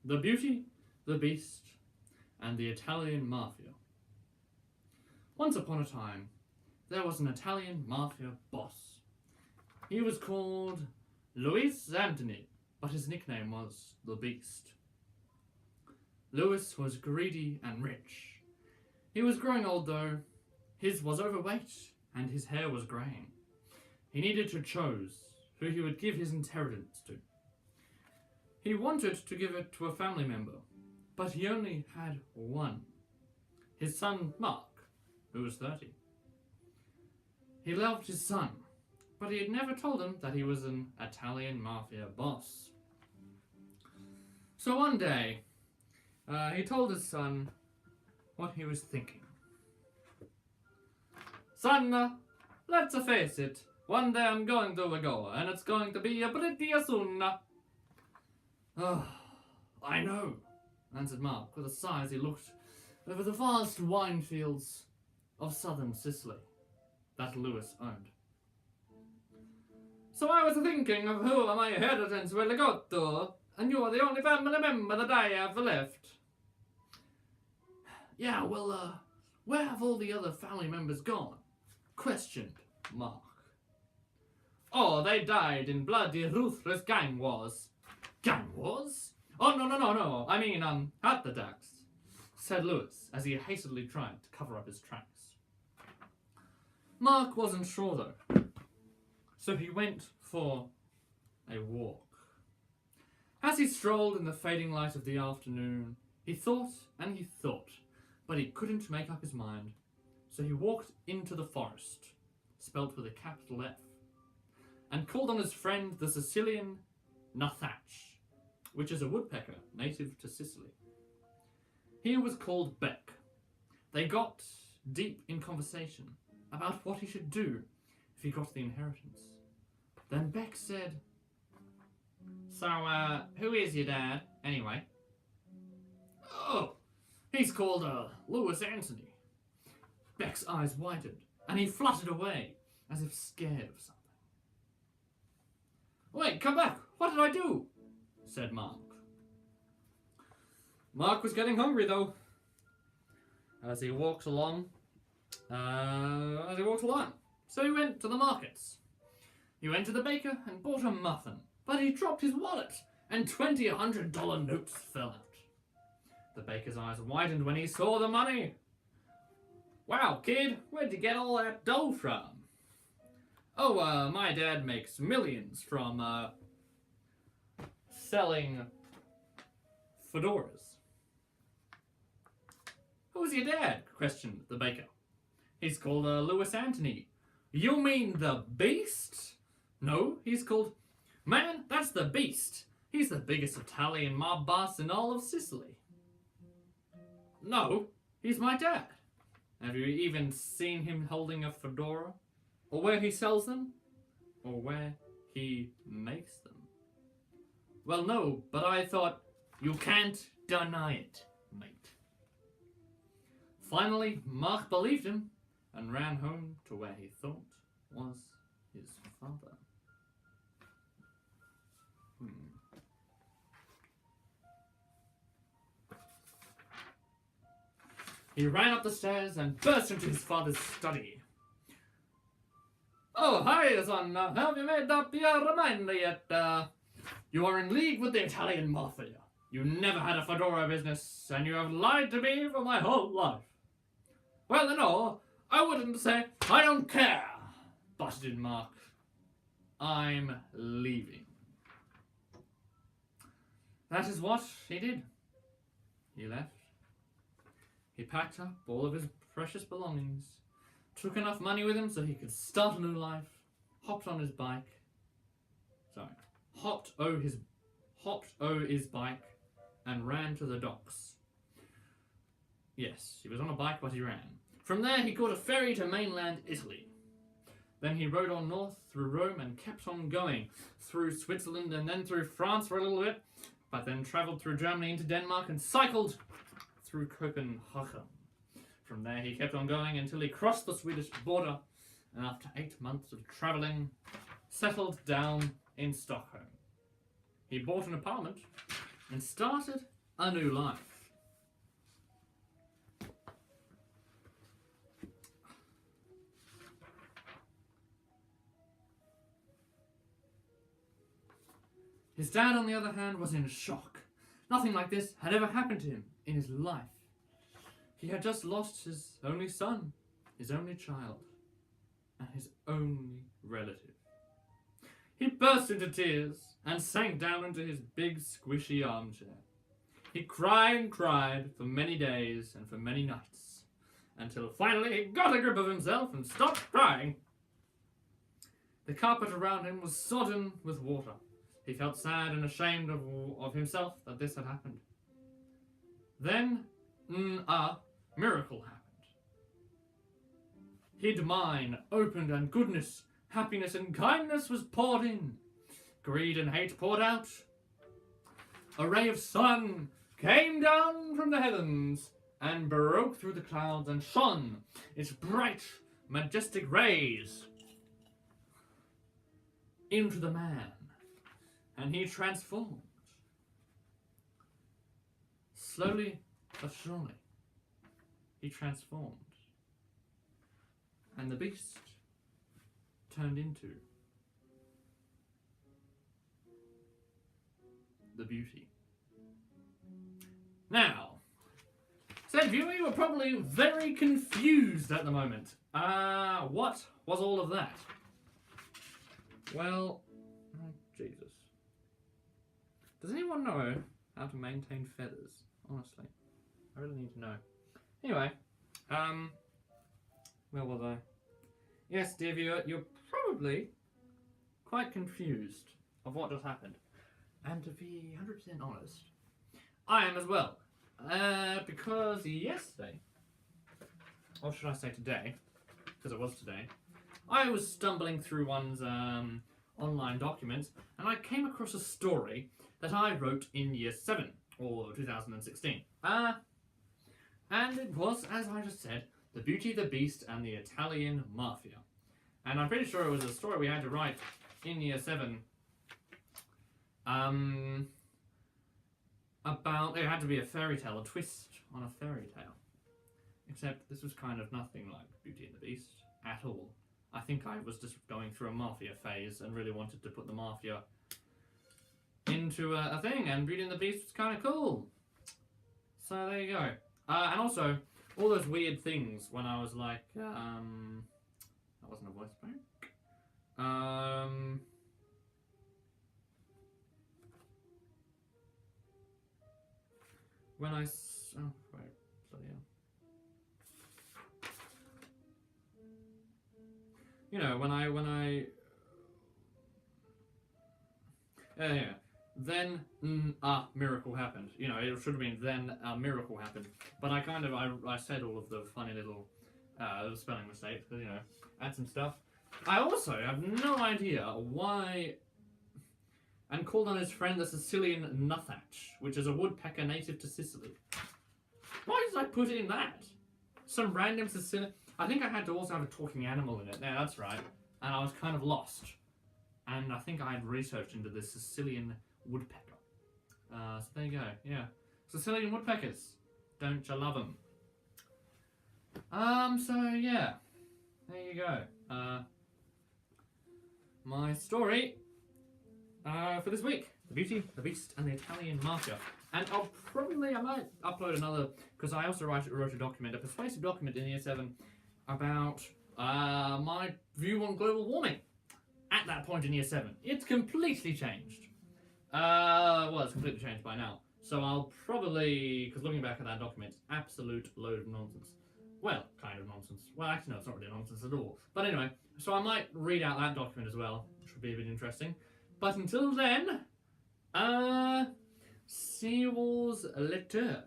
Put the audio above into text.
The Beauty, the Beast, and the Italian Mafia. Once upon a time, there was an Italian Mafia boss. He was called Louis Anthony, but his nickname was the Beast. Louis was greedy and rich. He was growing old though. His was overweight, and his hair was greying. He needed to choose who he would give his inheritance to. He wanted to give it to a family member, but he only had one. His son, Mark, who was 30. He loved his son, but he had never told him that he was an Italian Mafia boss. So one day, he told his son what he was thinking. Son, let's face it, one day I'm going to go, and it's going to be pretty soon. Oh, I know, answered Mark with a sigh as he looked over the vast wine fields of southern Sicily that Louis owned. So I was thinking of who my inheritance will go to, and you're the only family member that I have left. Yeah, well, where have all the other family members gone? Questioned Mark. Oh, they died in bloody, ruthless gang wars. Gang wars? Oh, no. I mean, heart attacks, said Louis as he hastily tried to cover up his tracks. Mark wasn't sure though, so he went for a walk. As he strolled in the fading light of the afternoon, he thought and he thought, but he couldn't make up his mind. So he walked into the forest, spelt with a capital F, and called on his friend the Sicilian Nathach, which is a woodpecker native to Sicily. He was called Beck. They got deep in conversation about what he should do if he got the inheritance. Then Beck said, So, who is your dad, anyway? Oh, he's called, Louis Anthony. Beck's eyes widened, and he fluttered away, as if scared of something. Wait, come back! What did I do? Said Mark. Mark was getting hungry, though. As he walked along. So he went to the markets. He went to the baker and bought a muffin, but he dropped his wallet, and 20 $100 notes fell out. The baker's eyes widened when he saw the money. Wow, kid, where'd you get all that dough from? Oh, my dad makes millions from, selling fedoras. Who's your dad? Questioned the baker. He's called, Louis Anthony. You mean the Beast? No, he's called... Man, that's the Beast. He's the biggest Italian mob boss in all of Sicily. No, he's my dad. Have you even seen him holding a fedora? Or where he sells them? Or where he makes them? Well, no, but I thought, you can't deny it, mate. Finally, Mark believed him and ran home to where he thought was his father. He ran up the stairs and burst into his father's study. Oh, hi, son. Have you made up your mind yet? You are in league with the Italian Mafia. You never had a fedora business, and you have lied to me for my whole life. Well, no, I wouldn't say I don't care, butted Mark. I'm leaving. That is what he did. He left. He packed up all of his precious belongings, took enough money with him so he could start a new life, hopped o' his bike, and ran to the docks. Yes, he was on a bike, but he ran. From there, he caught a ferry to mainland Italy. Then he rode on north through Rome and kept on going through Switzerland and then through France for a little bit, but then travelled through Germany into Denmark and cycled through Copenhagen. From there, he kept on going until he crossed the Swedish border, and after 8 months of travelling, settled down in Stockholm. He bought an apartment and started a new life. His dad, on the other hand, was in shock. Nothing like this had ever happened to him in his life. He had just lost his only son, his only child, and his only relative. He burst into tears and sank down into his big, squishy armchair. He cried and cried for many days and for many nights, until finally he got a grip of himself and stopped crying. The carpet around him was sodden with water. He felt sad and ashamed of himself that this had happened. Then, a miracle happened. His mind opened and goodness, happiness and kindness was poured in. Greed and hate poured out. A ray of sun came down from the heavens and broke through the clouds and shone its bright, majestic rays into the man. And he transformed. Slowly but surely, he transformed. And the beast turned into the beauty. Now, said viewer, you are probably very confused at the moment. What was all of that? Well, oh, Jesus. Does anyone know how to maintain feathers? Honestly, I really need to know. Anyway, where was I? Yes, dear viewer, you're probably quite confused of what just happened. And to be 100% honest, I am as well. Because yesterday, or should I say today, because it was today, I was stumbling through one's online documents and I came across a story that I wrote in year 7, or 2016. And it was, as I just said, The Beauty, the Beast, and the Italian Mafia. And I'm pretty sure it was a story we had to write in year 7. About, it had to be a fairy tale, a twist on a fairy tale. Except this was kind of nothing like Beauty and the Beast at all. I think I was just going through a mafia phase and really wanted to put the mafia into a thing, and Beauty and the Beast was kind of cool. So there you go. And also, all those weird things when I was like, that wasn't a voice break. When I, oh wait, bloody hell. You know, when I, yeah. Then a miracle happened. You know, it should have been then a miracle happened. But I kind of, I said all of the funny little spelling mistakes, but you know, add some stuff. I also have no idea why, and called on his friend the Sicilian nuthatch, which is a woodpecker native to Sicily. Why did I put in that? Some random Sicilian, I think I had to also have a talking animal in it. Yeah, that's right. And I was kind of lost. And I think I had researched into the Sicilian woodpecker. So there you go, yeah. Sicilian woodpeckers. Don't you love them? So yeah. There you go. My story for this week. The Beauty, the Beast, and the Italian Mafia. And I might upload another, because I also wrote a document, a persuasive document in year 7 about my view on global warming. At that point in year 7. It's completely changed. Well, it's completely changed by now. So I'll probably, because looking back at that document, absolute load of nonsense. Well, kind of nonsense. Well, actually, no, it's not really nonsense at all. But anyway, so I might read out that document as well, which would be a bit interesting. But until then, see you all later.